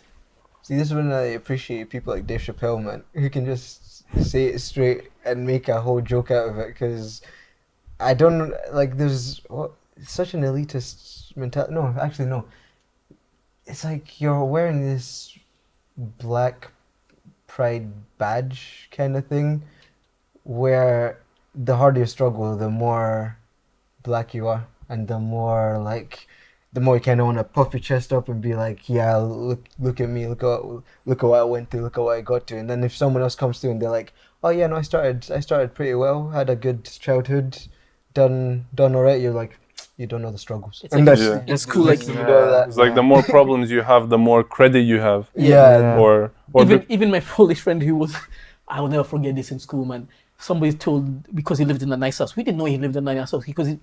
See, this is when I appreciate people like Dave Chappelle, man, who can just say it straight and make a whole joke out of it. Because I don't like. There's such an elitist mentality. No, actually, no. It's like you're wearing this black pride badge kind of thing, where the harder you struggle, the more black you are, and the more you kind of want to puff your chest up and be like, yeah, look at me, look at what I went through, look at what I got to. And then if someone else comes through and they're like, oh yeah, no, I started pretty well, had a good childhood, done alright, you're like, you don't know the struggles. It's like, it's cool. Like, it's like the more problems you have, the more credit you have. Yeah. Or even my Polish friend who was, I will never forget this in school, man. Somebody told, because he lived in a nice house. We didn't know he lived in a nice house because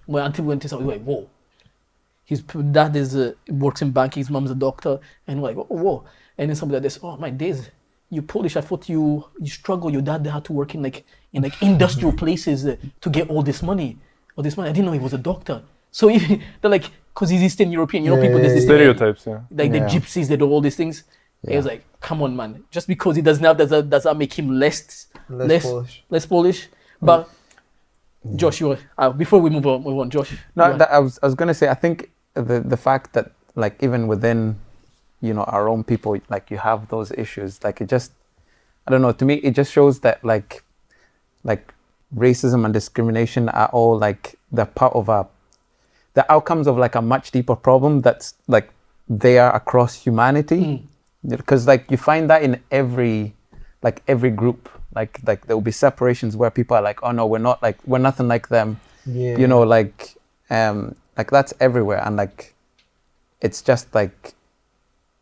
my auntie went to something, we were like, whoa. His dad works in banking, his mom's a doctor, and we're like, oh, whoa. And then somebody like this, oh my days, you're Polish. I thought you struggle. Your dad had to work in industrial places to get all this money. I didn't know he was a doctor. So they're like, because he's Eastern European, people, there's this stereotypes, the gypsies, they do all these things. Yeah. It was like, come on, man. Just because he doesn't have, does that make him less Polish? But Josh, before we move on, Josh. No, I was going to say, I think the fact that like even within, our own people, like you have those issues, like it just, I don't know, to me, it just shows that like racism and discrimination are all like they're part of the outcomes of like a much deeper problem that's like there across humanity. Because like you find that in every group, like there will be separations where people are like, oh no, we're nothing like them. Yeah. You know, like that's everywhere, and like it's just like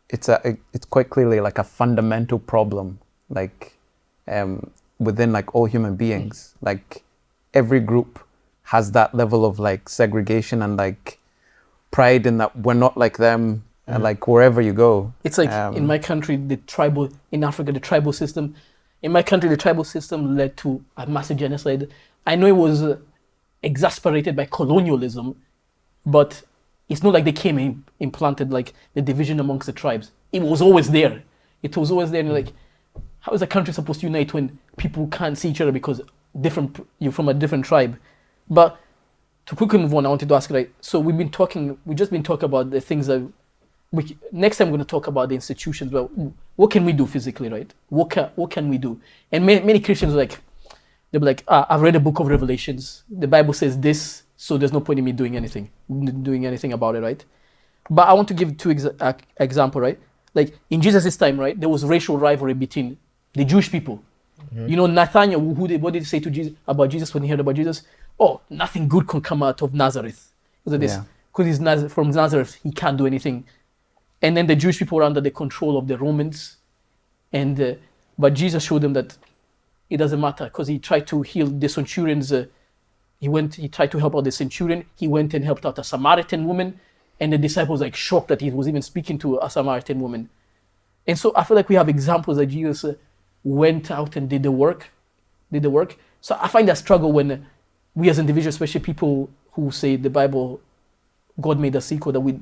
it's quite clearly like a fundamental problem, like within like all human beings. Like every group has that level of like segregation and like pride in that we're not like them, and like wherever you go. It's like in my country, in Africa, the tribal system. In my country, the tribal system led to a massive genocide. I know it was exasperated by colonialism, but it's not like they came and implanted like the division amongst the tribes. It was always there. It was always there. And like, how is a country supposed to unite when people can't see each other because you're from a different tribe? But to quickly move on, I wanted to ask, right? So we've just been talking about the things that next time we're going to talk about the institutions. Well, what can we do physically, right? What can we do? And many Christians they'll be like, I've read the book of Revelations. The Bible says this, so there's no point in me doing anything about it, right? But I want to give two examples, right? Like in Jesus' time, right, there was racial rivalry between the Jewish people. Mm-hmm. You know, Nathaniel, what did he say to Jesus about Jesus when he heard about Jesus? Oh, nothing good can come out of Nazareth. Because he's from Nazareth, he can't do anything. And then the Jewish people were under the control of the Romans. But Jesus showed them that it doesn't matter, because he tried to heal the centurions. He tried to help out the centurion. He went and helped out a Samaritan woman. And the disciples like shocked that he was even speaking to a Samaritan woman. And so I feel like we have examples that Jesus went out and did the work. So I find that struggle when we as individuals, especially people who say the Bible, God made us equal, that we're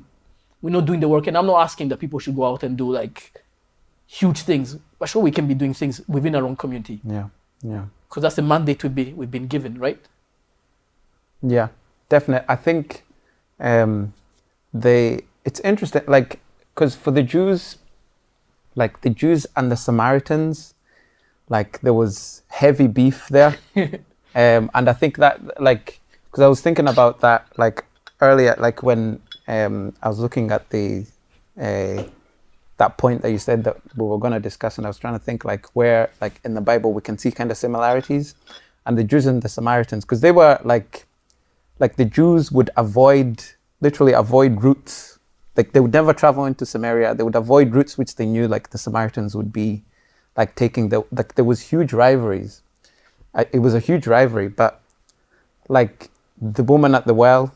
not doing the work. And I'm not asking that people should go out and do like huge things, but sure we can be doing things within our own community. Yeah. Because that's the mandate we've been given, right? Yeah, definitely. I think it's interesting, like, because for the Jews, like the Jews and the Samaritans, like there was heavy beef there. And I think that, like, because I was thinking about that, like earlier, like when I was looking at that point that you said that we were going to discuss, and I was trying to think like where, like in the Bible, we can see kind of similarities, and the Jews and the Samaritans, because they were like the Jews would literally avoid routes. Like they would never travel into Samaria. They would avoid routes which they knew like the Samaritans would be like taking. There was huge rivalries. It was a huge rivalry, but like the woman at the well,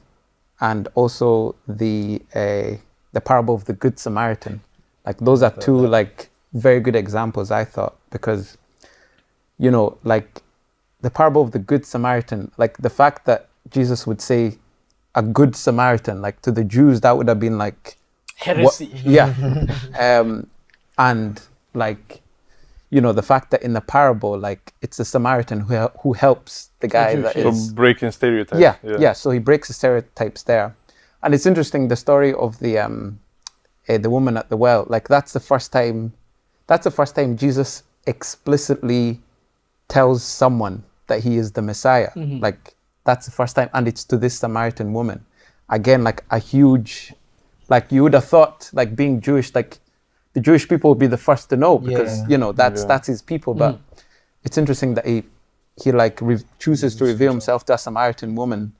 and also the parable of the Good Samaritan, like those are two like very good examples, I thought, because you know, like the parable of the Good Samaritan, like the fact that Jesus would say a good Samaritan, like to the Jews, that would have been like heresy. And like, you know, the fact that in the parable, like it's a Samaritan who helps the guy that is breaking stereotypes. Yeah. So he breaks the stereotypes there, and it's interesting the story of the woman at the well. Like that's the first time Jesus explicitly tells someone that he is the Messiah. Mm-hmm. Like that's the first time, and it's to this Samaritan woman. Again, like a huge, like you would have thought, like being Jewish, like the Jewish people would be the first to know because you know that's his people. But it's interesting that he like chooses to reveal himself to a Samaritan woman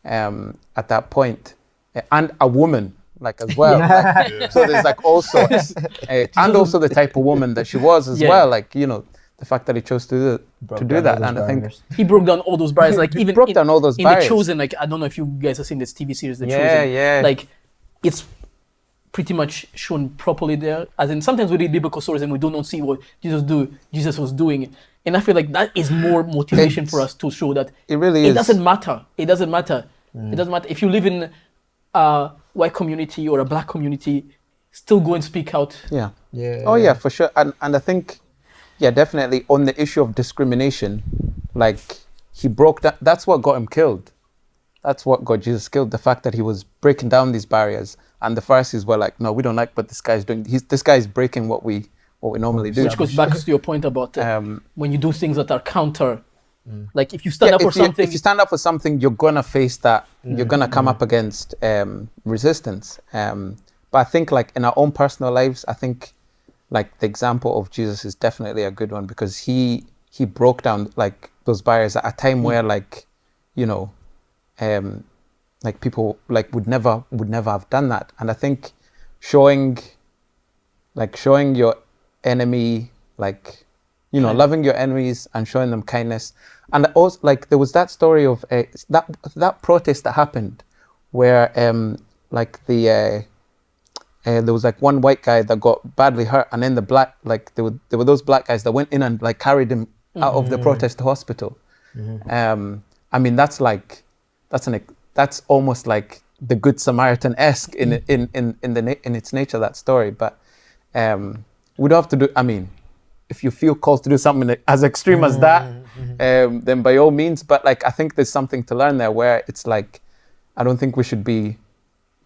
at that point, and a woman like as well. Like, so there's like also and also the type of woman that she was as well. Like, you know, the fact that he chose to do that, and I think he broke down all those barriers. Like even broke down all those barriers. The Chosen. Like I don't know if you guys have seen this TV series, The Chosen. Yeah. Like it's pretty much shown properly there. As in, sometimes we read biblical stories and we don't see what Jesus was doing. And I feel like that is more motivation for us to show that it really is. It doesn't matter. It doesn't matter if you live in a white community or a black community. Still go and speak out. Yeah. Oh yeah, for sure. And I think, yeah, definitely on the issue of discrimination, like he broke that. That's what got him killed. That's what got Jesus killed. The fact that he was breaking down these barriers, and the Pharisees were like, "No, we don't like what this guy's doing. This guy's breaking what we normally do." Which goes back to your point about when you do things that are counter. Like if you stand up for something, if you stand up for something, you're gonna face that. You're gonna come up against resistance. But I think, like in our own personal lives, I think, like the example of Jesus is definitely a good one, because he broke down like those barriers at a time where like, you know, like people like would never have done that. And I think showing your enemy, like, you know, loving your enemies and showing them kindness. And also, like, there was that story of that protest that happened where like there was like one white guy that got badly hurt, and then there were those black guys that went in and like carried him out of the protest hospital. I mean, that's almost like the Good Samaritan-esque in its nature, that story. But we'd have to do, I mean, if you feel called to do something as extreme as that, then by all means. But like, I think there's something to learn there where it's like, I don't think we should be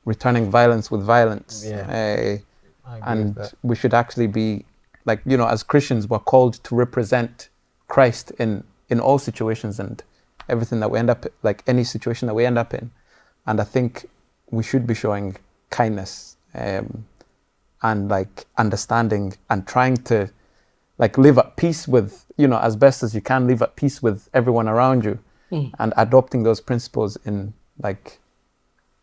returning violence with violence. And we should actually be like, you know, as Christians, we're called to represent Christ in all situations and everything that we end up, like any situation that we end up in. And I think we should be showing kindness and like understanding and trying to like live at peace with, you know, as best as you can, live at peace with everyone around you, and adopting those principles in like,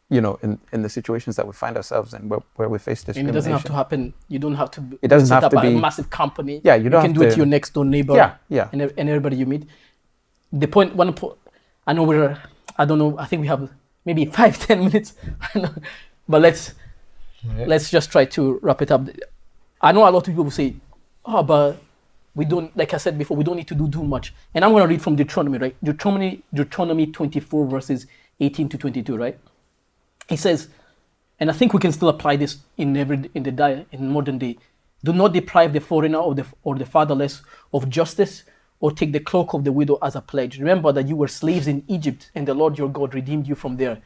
you know, in the situations that we find ourselves in where we face discrimination. And it doesn't have to happen. You don't have to set up to be a massive company. Yeah, you can do it to your next door neighbor. And everybody you meet. The point, I know I don't know, I think we have maybe 5-10 minutes, but let's just try to wrap it up. I know a lot of people will say, oh, but we don't, like I said before, we don't need to do too much. And I'm going to read from Deuteronomy, right? Deuteronomy 24 verses 18 to 22, right? It says, and I think we can still apply this in modern day. Do not deprive the foreigner or the fatherless of justice, or take the cloak of the widow as a pledge. Remember that you were slaves in Egypt, and the Lord your God redeemed you from there.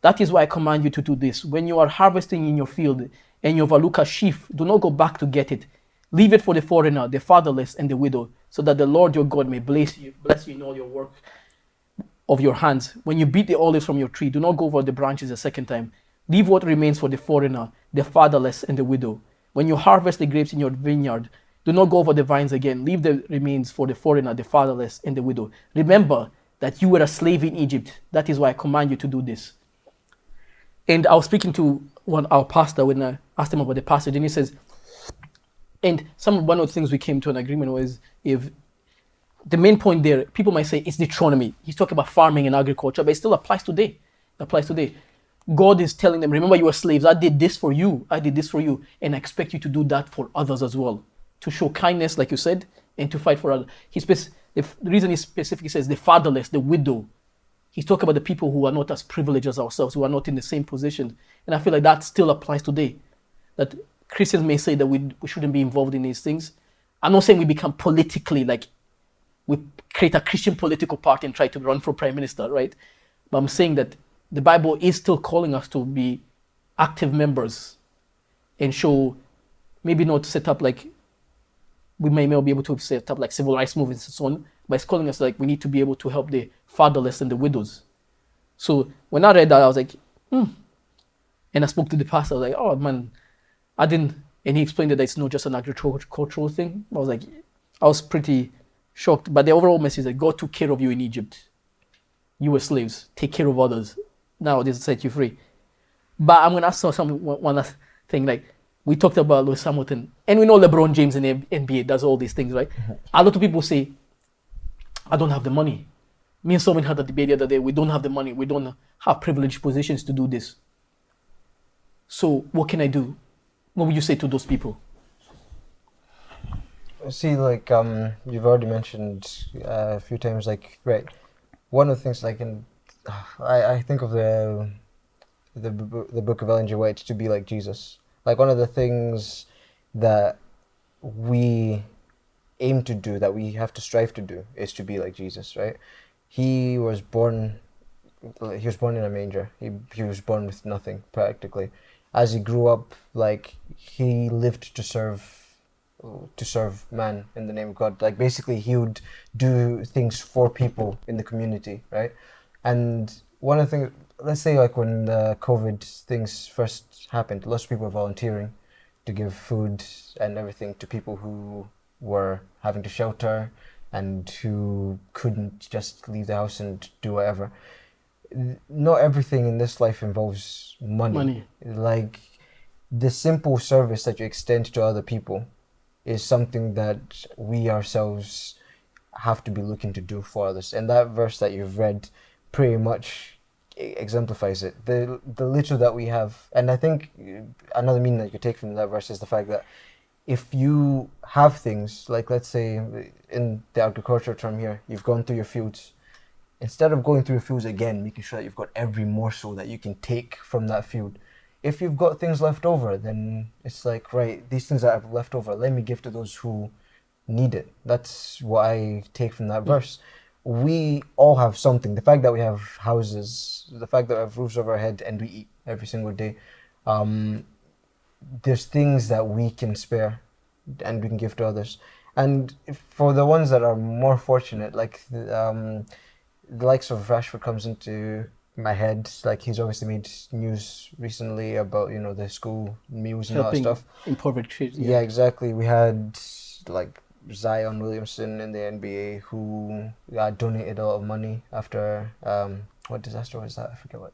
That is why I command you to do this. When you are harvesting in your field and you overlook a sheaf, do not go back to get it. Leave it for the foreigner, the fatherless, and the widow, so that the Lord your God may bless you in all your work of your hands. When you beat the olives from your tree, do not go over the branches a second time. Leave what remains for the foreigner, the fatherless, and the widow. When you harvest the grapes in your vineyard, do not go over the vines again. Leave the remains for the foreigner, the fatherless, and the widow. Remember that you were a slave in Egypt. That is why I command you to do this. And I was speaking to our pastor when I asked him about the passage, and he says, and one of the things we came to an agreement was, if the main point there, people might say it's Deuteronomy. He's talking about farming and agriculture, but it still applies today. God is telling them, remember you were slaves. I did this for you. And I expect you to do that for others as well. To show kindness, like you said, and to fight for others. The reason he specifically says the fatherless, the widow. He's talking about the people who are not as privileged as ourselves, who are not in the same position. And I feel like that still applies today. That Christians may say that we shouldn't be involved in these things. I'm not saying we become politically, like we create a Christian political party and try to run for prime minister, right? But I'm saying that the Bible is still calling us to be active members and show, maybe not set up like, we may not be able to set up like civil rights movements and so on, but it's calling us like we need to be able to help the fatherless and the widows. So when I read that, I was like, And I spoke to the pastor, I was like, oh man, and he explained that it's not just an agricultural thing. I was pretty shocked. But the overall message is that God took care of you in Egypt. You were slaves. Take care of others. Now this set you free. But I'm going to ask one last thing. Like, we talked about Lewis Hamilton, and we know LeBron James in the NBA does all these things, right? A lot of people say, I don't have the money. Me and someone had a debate the other day. We don't have the money. We don't have privileged positions to do this. So what can I do? What would you say to those people? See, like you've already mentioned a few times, like, right, one of the things like I think of the book of Ellen G. White to be like Jesus. Like, one of the things that we aim to do, that we have to strive to do, is to be like Jesus, right? He was born in a manger. He was born with nothing, practically. As he grew up, like, he lived to serve man in the name of God. Like, basically, he would do things for people in the community, right? And one of the things, let's say, like, when the COVID things first happened, lots of people were volunteering to give food and everything to people who were having to shelter and who couldn't just leave the house and do whatever. Not everything in this life involves money. Like, the simple service that you extend to other people is something that we ourselves have to be looking to do for others. And that verse that you've read pretty much exemplifies it. The little that we have, and I think another meaning that you take from that verse is the fact that if you have things, like let's say in the agricultural term here, you've gone through your fields, instead of going through your fields again, making sure that you've got every morsel that you can take from that field, if you've got things left over, then it's like, right, these things that I've left over, let me give to those who need it. That's what I take from that verse. We all have something. The fact that we have houses, the fact that we have roofs over our head and we eat every single day, there's things that we can spare and we can give to others. And for the ones that are more fortunate, like the likes of Rashford comes into my head, like he's obviously made news recently about, you know, the school meals and all that stuff. Impoverished kids. Yeah, exactly. We had like Zion Williamson in the NBA who donated a lot of money after what disaster was that? I forget what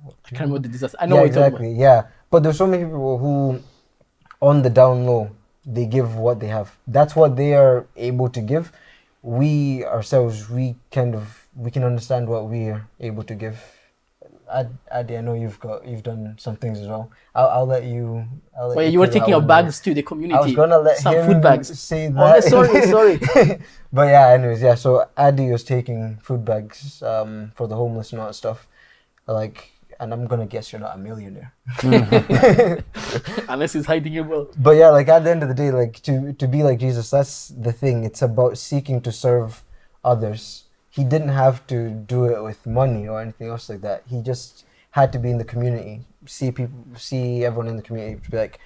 I can't remember the disaster. I know yeah, what you're talking exactly. Yeah, but there's so many people who, on the down low, they give what they have. That's what they are able to give. We ourselves, we can understand what we are able to give. Adi, I know you've done some things as well. I'll let you. Well, you were taking your bags to the community. I was gonna let some him food bags. say that. Oh, sorry. But yeah, anyways, yeah. So Adi was taking food bags for the homeless and all that stuff. Like, and I'm gonna guess you're not a millionaire. Unless he's hiding your wealth. But yeah, like at the end of the day, like to be like Jesus, that's the thing. It's about seeking to serve others. He didn't have to do it with money or anything else like that. He just had to be in the community, see everyone in the community to be like,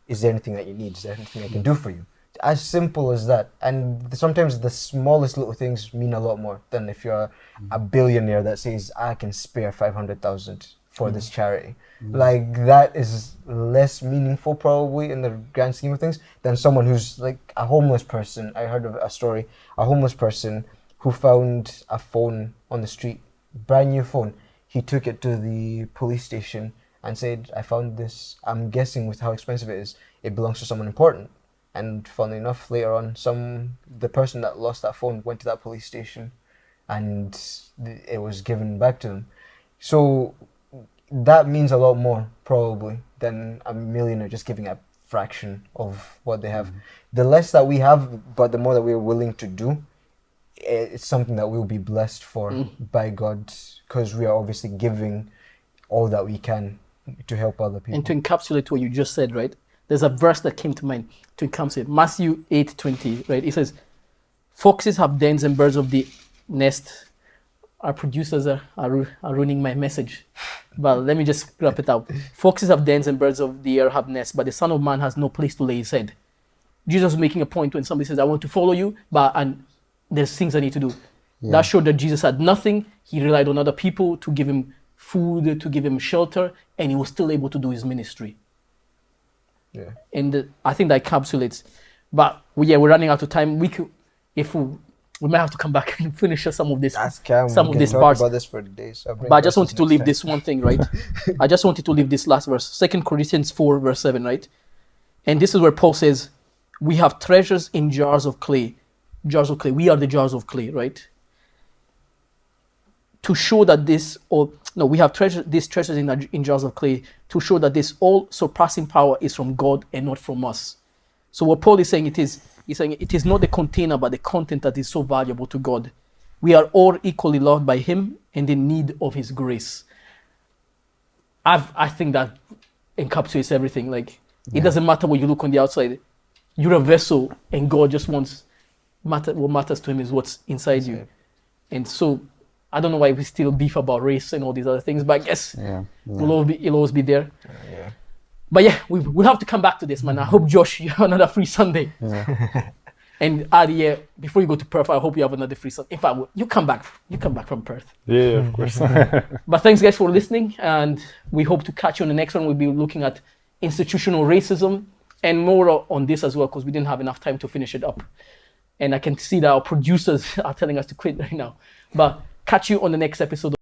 is there anything that you need? Is there anything I can do for you? As simple as that. And sometimes the smallest little things mean a lot more than if you're a billionaire that says, I can spare 500,000 for this charity. Like, that is less meaningful probably in the grand scheme of things than someone who's like a homeless person. I heard of a story, a homeless person who found a phone on the street, brand new phone. He took it to the police station and said, I found this. I'm guessing with how expensive it is, it belongs to someone important. And funnily enough, later on, the person that lost that phone went to that police station and it was given back to them. So that means a lot more probably than a millionaire just giving a fraction of what they have. The less that we have, but the more that we're willing to do, it's something that we'll be blessed for by God, because we are obviously giving all that we can to help other people. And to encapsulate what you just said, right? There's a verse that came to mind to encapsulate. Matthew 8:20, right? It says, foxes have dens and birds of the nest. Our producers are ruining my message. But let me just wrap it up. Foxes have dens and birds of the air have nests, but the Son of Man has no place to lay his head. Jesus was making a point when somebody says, I want to follow you, and there's things I need to do. Yeah. That showed that Jesus had nothing. He relied on other people to give him food, to give him shelter, and he was still able to do his ministry. Yeah. And I think that encapsulates. But we're running out of time. We might have to come back and finish some of this. Some of these parts. About this for days. But I just wanted to leave this one thing, right? I just wanted to leave this last verse, 2 Corinthians 4, verse 7, right? And this is where Paul says, we have treasures in jars of clay. Jars of clay. We are the jars of clay, right? To show that we have these treasures in jars of clay to show that this all surpassing power is from God and not from us. So what Paul is saying, he's saying it is not the container but the content that is so valuable to God. We are all equally loved by him and in need of his grace. I think that encapsulates everything. Like, it doesn't matter what you look on the outside. You're a vessel and God just wants what matters to him is what's inside you. And so I don't know why we still beef about race and all these other things, but I guess it'll always be there. Yeah. But yeah, we'll have to come back to this, man. I hope, Josh, you have another free Sunday. Yeah. And Adi, before you go to Perth, I hope you have another free Sunday. In fact, you come back from Perth. Yeah, of course. But thanks, guys, for listening, and we hope to catch you on the next one. We'll be looking at institutional racism And more on this as well, because we didn't have enough time to finish it up. And I can see that our producers are telling us to quit right now. But catch you on the next episode.